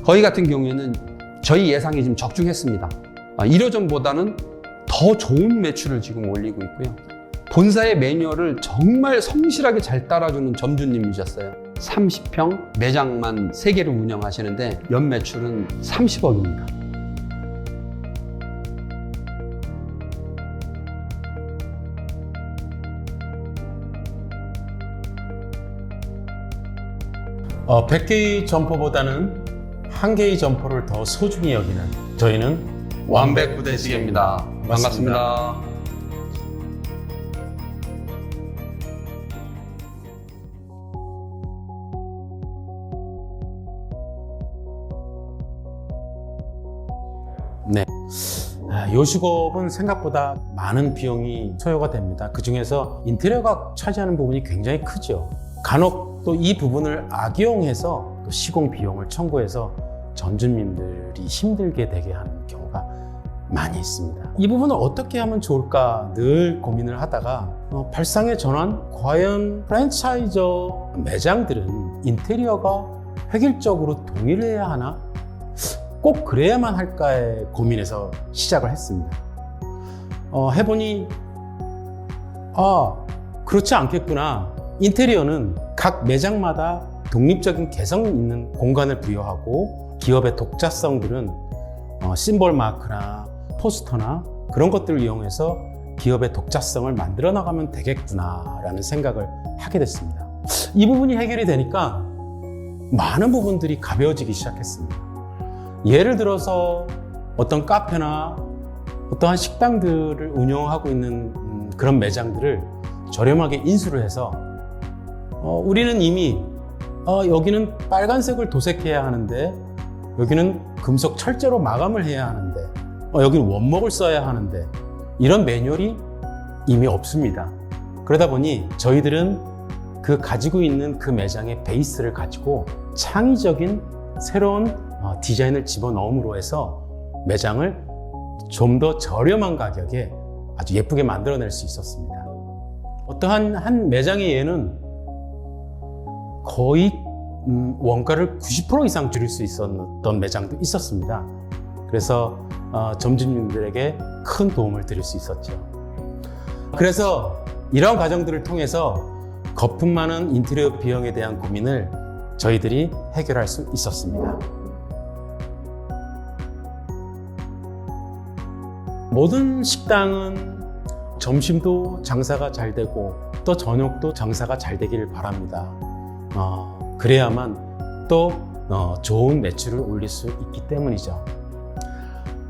저희 같은 경우에는 저희 예상이 좀 적중했습니다. 1호 전보다는 더 좋은 매출을 지금 올리고 있고요. 본사의 매뉴얼을 정말 성실하게 잘 따라주는 점주님이셨어요. 30평 매장만 3개를 운영하시는데 연 매출은 30억입니다. 어, 100개의 점포보다는 1개의 점포를 더 소중히 여기는 저희는 완백부대찌개입니다. 반갑습니다. 네. 요식업은 생각보다 많은 비용이 소요가 됩니다. 그 중에서 인테리어가 차지하는 부분이 굉장히 크죠. 간혹 또 이 부분을 악용해서 또 시공 비용을 청구해서 점주님들이 힘들게 되게 하는 경우가 많이 있습니다. 이 부분을 어떻게 하면 좋을까 늘 고민을 하다가 발상의 전환? 과연 프랜차이저 매장들은 인테리어가 획일적으로 동일해야 하나? 꼭 그래야만 할까에 고민해서 시작을 했습니다. 해보니 그렇지 않겠구나. 인테리어는 각 매장마다 독립적인 개성 있는 공간을 부여하고 기업의 독자성들은 심볼 마크나 포스터나 그런 것들을 이용해서 기업의 독자성을 만들어 나가면 되겠구나라는 생각을 하게 됐습니다. 이 부분이 해결이 되니까 많은 부분들이 가벼워지기 시작했습니다. 예를 들어서 어떤 카페나 어떠한 식당들을 운영하고 있는 그런 매장들을 저렴하게 인수를 해서 우리는 이미 여기는 빨간색을 도색해야 하는데 여기는 금속 철제로 마감을 해야 하는데 여기는 원목을 써야 하는데 이런 매뉴얼이 이미 없습니다. 그러다 보니 저희들은 그 가지고 있는 그 매장의 베이스를 가지고 창의적인 새로운 디자인을 집어넣음으로 해서 매장을 좀 더 저렴한 가격에 아주 예쁘게 만들어낼 수 있었습니다. 어떠한 한 매장의 예는 거의 원가를 90% 이상 줄일 수 있었던 매장도 있었습니다. 그래서 점주님들에게 큰 도움을 드릴 수 있었죠. 그래서 이러한 과정들을 통해서 거품 많은 인테리어 비용에 대한 고민을 저희들이 해결할 수 있었습니다. 모든 식당은 점심도 장사가 잘 되고 또 저녁도 장사가 잘 되길 바랍니다. 그래야만 또 좋은 매출을 올릴 수 있기 때문이죠.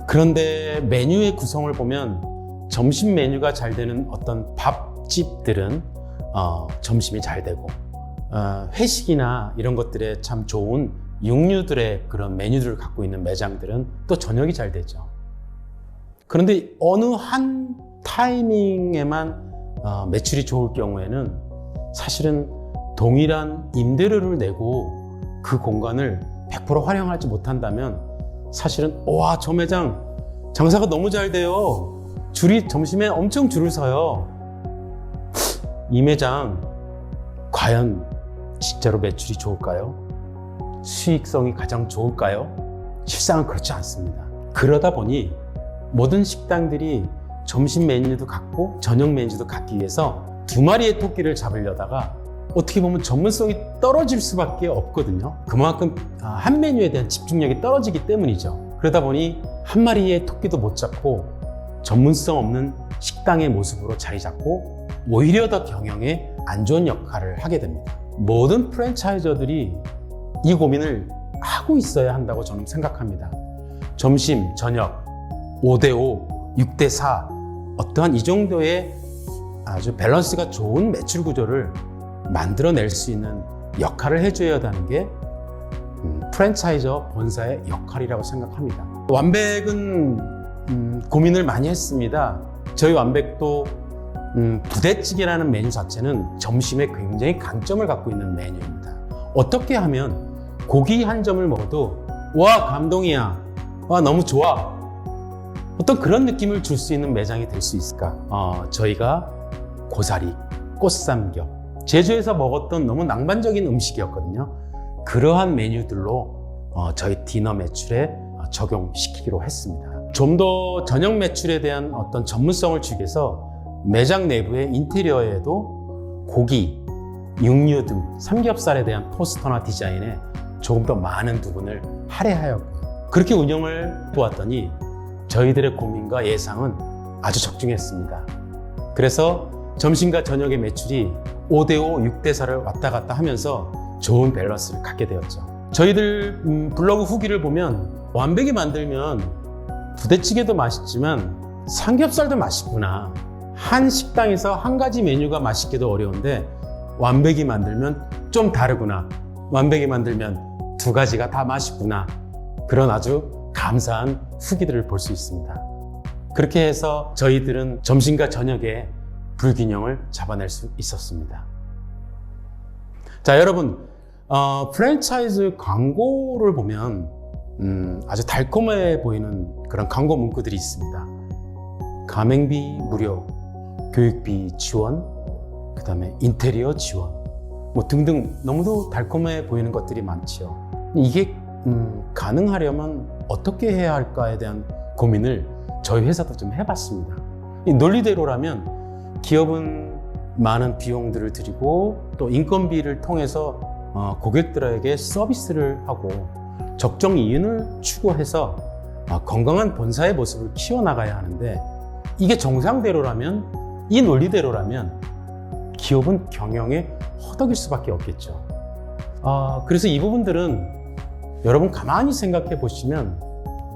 그런데 메뉴의 구성을 보면 점심 메뉴가 잘 되는 어떤 밥집들은 점심이 잘 되고 회식이나 이런 것들에 참 좋은 육류들의 그런 메뉴들을 갖고 있는 매장들은 또 저녁이 잘 되죠. 그런데 어느 한 타이밍에만 매출이 좋을 경우에는 사실은 동일한 임대료를 내고 그 공간을 100% 활용하지 못한다면 사실은 저 매장 장사가 너무 잘 돼요. 점심에 엄청 줄을 서요. 이 매장 과연 진짜로 매출이 좋을까요? 수익성이 가장 좋을까요? 실상은 그렇지 않습니다. 그러다 보니 모든 식당들이 점심 메뉴도 갖고 저녁 메뉴도 갖기 위해서 2마리의 토끼를 잡으려다가 어떻게 보면 전문성이 떨어질 수밖에 없거든요. 그만큼 한 메뉴에 대한 집중력이 떨어지기 때문이죠. 그러다 보니 한 마리의 토끼도 못 잡고 전문성 없는 식당의 모습으로 자리 잡고 오히려 더 경영에 안 좋은 역할을 하게 됩니다. 모든 프랜차이저들이 이 고민을 하고 있어야 한다고 저는 생각합니다. 점심, 저녁 5대5, 6대4 어떠한 이 정도의 아주 밸런스가 좋은 매출 구조를 만들어낼 수 있는 역할을 해줘야 하는 게 프랜차이저 본사의 역할이라고 생각합니다. 완백은 고민을 많이 했습니다. 저희 완백도 부대찌개라는 메뉴 자체는 점심에 굉장히 강점을 갖고 있는 메뉴입니다. 어떻게 하면 고기 한 점을 먹어도 와 감동이야, 와 너무 좋아, 어떤 그런 느낌을 줄 수 있는 매장이 될 수 있을까? 저희가 고사리, 꽃삼겹, 제주에서 먹었던 너무 낭만적인 음식이었거든요. 그러한 메뉴들로 저희 디너 매출에 적용시키기로 했습니다. 좀 더 저녁 매출에 대한 어떤 전문성을 주기 위해서 매장 내부의 인테리어에도 고기, 육류 등 삼겹살에 대한 포스터나 디자인에 조금 더 많은 부분을 할애하였고, 그렇게 운영을 보았더니 저희들의 고민과 예상은 아주 적중했습니다. 그래서 점심과 저녁의 매출이 5대5, 6대4를 왔다 갔다 하면서 좋은 밸런스를 갖게 되었죠. 저희들 블로그 후기를 보면 완벽히 만들면 부대찌개도 맛있지만 삼겹살도 맛있구나. 한 식당에서 한 가지 메뉴가 맛있기도 어려운데 완벽히 만들면 좀 다르구나. 완벽히 만들면 두 가지가 다 맛있구나. 그런 아주 감사한 후기들을 볼 수 있습니다. 그렇게 해서 저희들은 점심과 저녁에 불균형을 잡아낼 수 있었습니다. 자, 여러분, 프랜차이즈 광고를 보면 아주 달콤해 보이는 그런 광고 문구들이 있습니다. 가맹비 무료, 교육비 지원, 그 다음에 인테리어 지원, 뭐 등등 너무도 달콤해 보이는 것들이 많죠. 이게 가능하려면 어떻게 해야 할까에 대한 고민을 저희 회사도 좀 해봤습니다. 이 논리대로라면 기업은 많은 비용들을 들이고 또 인건비를 통해서 고객들에게 서비스를 하고 적정 이윤을 추구해서 건강한 본사의 모습을 키워나가야 하는데, 이게 정상대로라면, 이 논리대로라면 기업은 경영에 허덕일 수밖에 없겠죠. 그래서 이 부분들은 여러분 가만히 생각해 보시면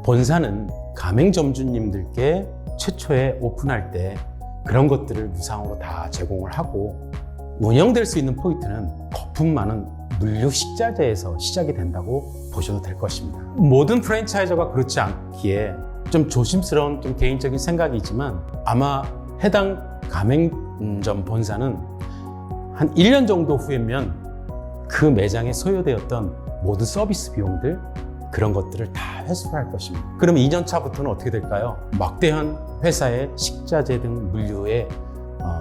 본사는 가맹점주님들께 최초에 오픈할 때 그런 것들을 무상으로 다 제공을 하고, 운영될 수 있는 포인트는 거품 많은 물류 식자재에서 시작이 된다고 보셔도 될 것입니다. 모든 프랜차이저가 그렇지 않기에 좀 조심스러운 좀 개인적인 생각이지만 아마 해당 가맹점 본사는 한 1년 정도 후에면 그 매장에 소요되었던 모든 서비스 비용들, 그런 것들을 다 회수를 할 것입니다. 그럼 2년 차부터는 어떻게 될까요? 막대한 회사의 식자재 등 물류의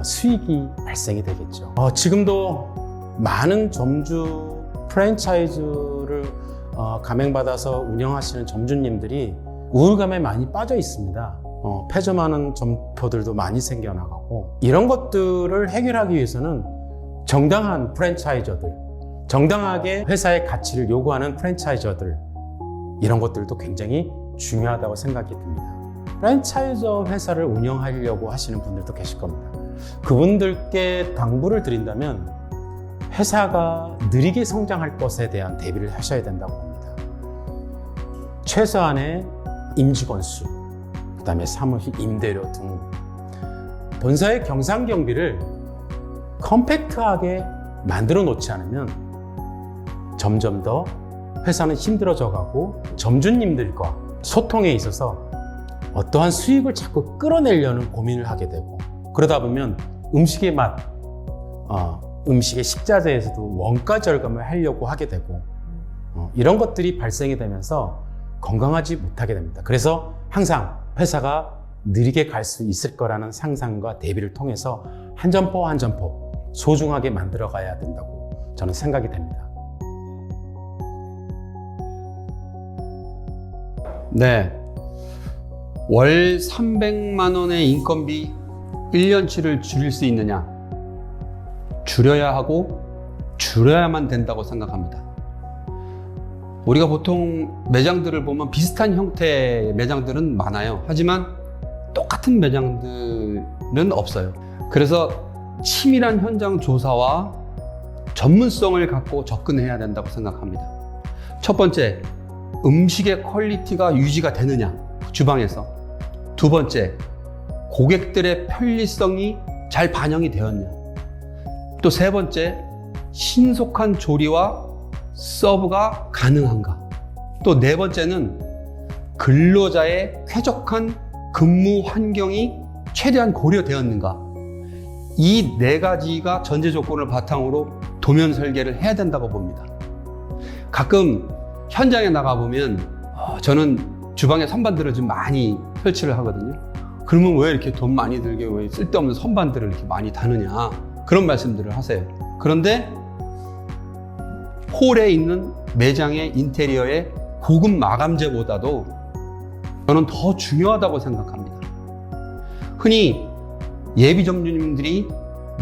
수익이 발생이 되겠죠. 지금도 많은 점주 프랜차이즈를 가맹받아서 운영하시는 점주님들이 우울감에 많이 빠져 있습니다. 폐점하는 점포들도 많이 생겨나가고, 이런 것들을 해결하기 위해서는 정당한 프랜차이저들, 정당하게 회사의 가치를 요구하는 프랜차이저들, 이런 것들도 굉장히 중요하다고 생각이 듭니다. 프랜차이저 회사를 운영하려고 하시는 분들도 계실 겁니다. 그분들께 당부를 드린다면 회사가 느리게 성장할 것에 대한 대비를 하셔야 된다고 봅니다. 최소한의 임직원 수, 그 다음에 사무실 임대료 등 본사의 경상 경비를 컴팩트하게 만들어 놓지 않으면 점점 더 회사는 힘들어져 가고 점주님들과 소통에 있어서 어떠한 수익을 자꾸 끌어내려는 고민을 하게 되고, 그러다 보면 음식의 맛, 음식의 식자재에서도 원가 절감을 하려고 하게 되고, 이런 것들이 발생이 되면서 건강하지 못하게 됩니다. 그래서 항상 회사가 느리게 갈 수 있을 거라는 상상과 대비를 통해서 한 점포 한 점포 소중하게 만들어 가야 된다고 저는 생각이 됩니다. 네. 월 300만 원의 인건비 1년치를 줄일 수 있느냐? 줄여야 하고 줄여야만 된다고 생각합니다. 우리가 보통 매장들을 보면 비슷한 형태의 매장들은 많아요. 하지만 똑같은 매장들은 없어요. 그래서 치밀한 현장 조사와 전문성을 갖고 접근해야 된다고 생각합니다. 첫 번째, 음식의 퀄리티가 유지가 되느냐, 주방에서. 두 번째, 고객들의 편리성이 잘 반영이 되었냐. 또 세 번째, 신속한 조리와 서브가 가능한가. 또 네 번째는 근로자의 쾌적한 근무 환경이 최대한 고려되었는가. 이 네 가지가 전제 조건을 바탕으로 도면 설계를 해야 된다고 봅니다. 가끔 현장에 나가보면 저는 주방에 선반들을 좀 많이 설치를 하거든요. 그러면 왜 이렇게 돈 많이 들게 왜 쓸데없는 선반들을 이렇게 많이 다느냐, 그런 말씀들을 하세요. 그런데 홀에 있는 매장의 인테리어의 고급 마감재보다도 저는 더 중요하다고 생각합니다. 흔히 예비 점주님들이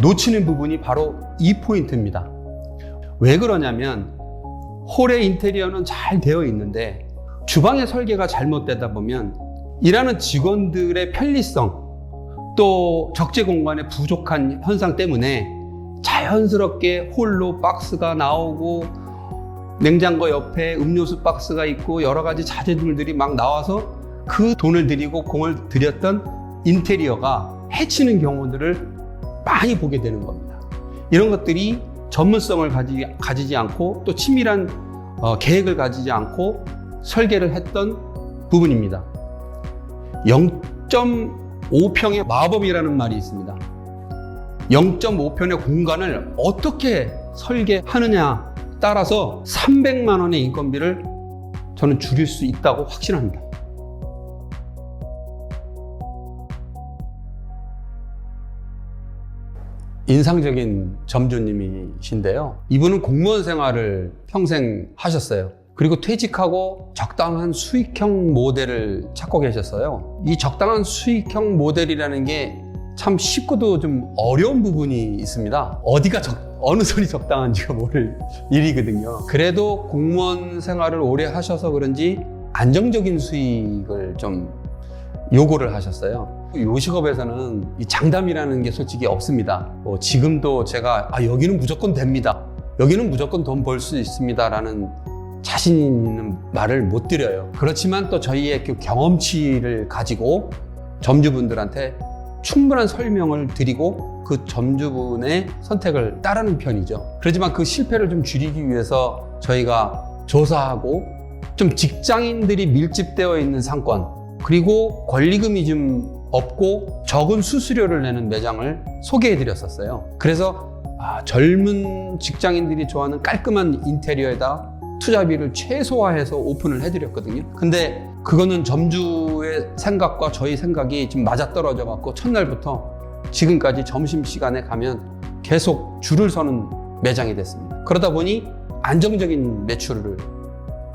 놓치는 부분이 바로 이 포인트입니다. 왜 그러냐면 홀의 인테리어는 잘 되어 있는데 주방의 설계가 잘못되다 보면 일하는 직원들의 편리성 또 적재 공간의 부족한 현상 때문에 자연스럽게 홀로 박스가 나오고 냉장고 옆에 음료수 박스가 있고 여러 가지 자재들이 막 나와서 그 돈을 들이고 공을 들였던 인테리어가 해치는 경우들을 많이 보게 되는 겁니다. 이런 것들이 전문성을 가지지 않고 또 치밀한 계획을 가지지 않고 설계를 했던 부분입니다. 0.5평의 마법이라는 말이 있습니다. 0.5평의 공간을 어떻게 설계하느냐 따라서 300만 원의 인건비를 저는 줄일 수 있다고 확신합니다. 인상적인 점주님이신데요. 이분은 공무원 생활을 평생 하셨어요. 그리고 퇴직하고 적당한 수익형 모델을 찾고 계셨어요. 이 적당한 수익형 모델이라는 게 참 쉽고도 좀 어려운 부분이 있습니다. 어느 선이 적당한지가 모를 일이거든요. 그래도 공무원 생활을 오래 하셔서 그런지 안정적인 수익을 좀 요구를 하셨어요. 요식업에서는 이 장담이라는 게 솔직히 없습니다. 지금도 제가 여기는 무조건 됩니다. 여기는 무조건 돈 벌 수 있습니다. 라는 자신 있는 말을 못 드려요. 그렇지만 또 저희의 그 경험치를 가지고 점주분들한테 충분한 설명을 드리고 그 점주분의 선택을 따르는 편이죠. 그렇지만 그 실패를 좀 줄이기 위해서 저희가 조사하고 좀 직장인들이 밀집되어 있는 상권 그리고 권리금이 좀 없고 적은 수수료를 내는 매장을 소개해 드렸었어요. 그래서 젊은 직장인들이 좋아하는 깔끔한 인테리어에다 투자비를 최소화해서 오픈을 해드렸거든요. 근데 그거는 점주의 생각과 저희 생각이 좀 맞아떨어져 갖고 첫날부터 지금까지 점심시간에 가면 계속 줄을 서는 매장이 됐습니다. 그러다 보니 안정적인 매출을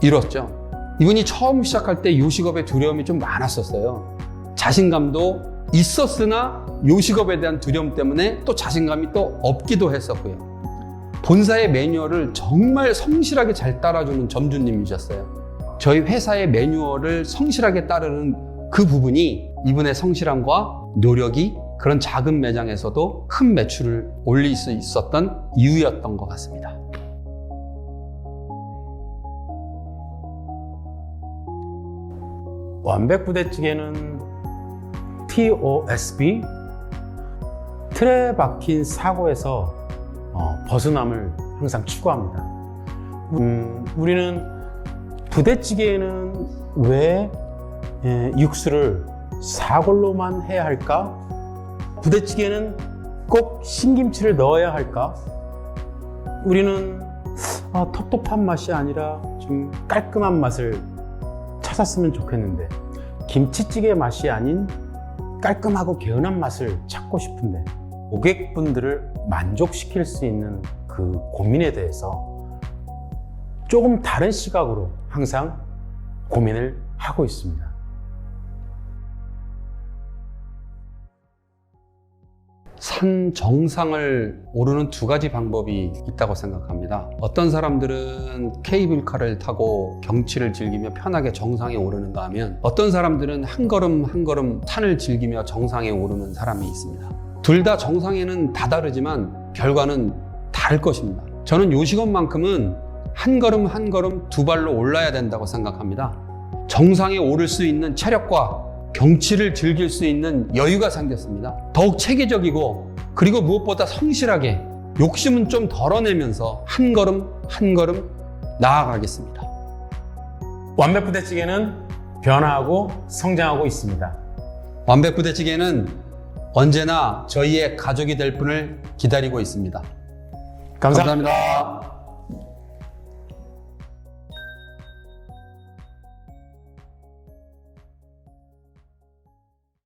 이뤘죠. 이분이 처음 시작할 때 요식업에 두려움이 좀 많았었어요. 자신감도 있었으나 요식업에 대한 두려움 때문에 또 자신감이 또 없기도 했었고요. 본사의 매뉴얼을 정말 성실하게 잘 따라주는 점주님이셨어요. 저희 회사의 매뉴얼을 성실하게 따르는 그 부분이 이분의 성실함과 노력이 그런 작은 매장에서도 큰 매출을 올릴 수 있었던 이유였던 것 같습니다. 완백부대찌개는 TOSB, 틀에 박힌 사고에서 벗어남을 항상 추구합니다. 우리는 부대찌개에는 왜 육수를 사골로만 해야 할까? 부대찌개는 꼭 신김치를 넣어야 할까? 우리는 텁텁한 맛이 아니라 좀 깔끔한 맛을 찾았으면 좋겠는데 김치찌개 맛이 아닌 깔끔하고 개운한 맛을 찾고 싶은데 고객분들을 만족시킬 수 있는 그 고민에 대해서 조금 다른 시각으로 항상 고민을 하고 있습니다. 산 정상을 오르는 두 가지 방법이 있다고 생각합니다. 어떤 사람들은 케이블카를 타고 경치를 즐기며 편하게 정상에 오르는가 하면 어떤 사람들은 한 걸음 한 걸음 산을 즐기며 정상에 오르는 사람이 있습니다. 둘 다 정상에는 다르지만 결과는 다를 것입니다. 저는 요식업만큼은 한 걸음 한 걸음 두 발로 올라야 된다고 생각합니다. 정상에 오를 수 있는 체력과 경치를 즐길 수 있는 여유가 생겼습니다. 더욱 체계적이고 그리고 무엇보다 성실하게 욕심은 좀 덜어내면서 한 걸음 한 걸음 나아가겠습니다. 완백부대찌개는 변화하고 성장하고 있습니다. 완백부대찌개는 언제나 저희의 가족이 될 분을 기다리고 있습니다. 감사합니다.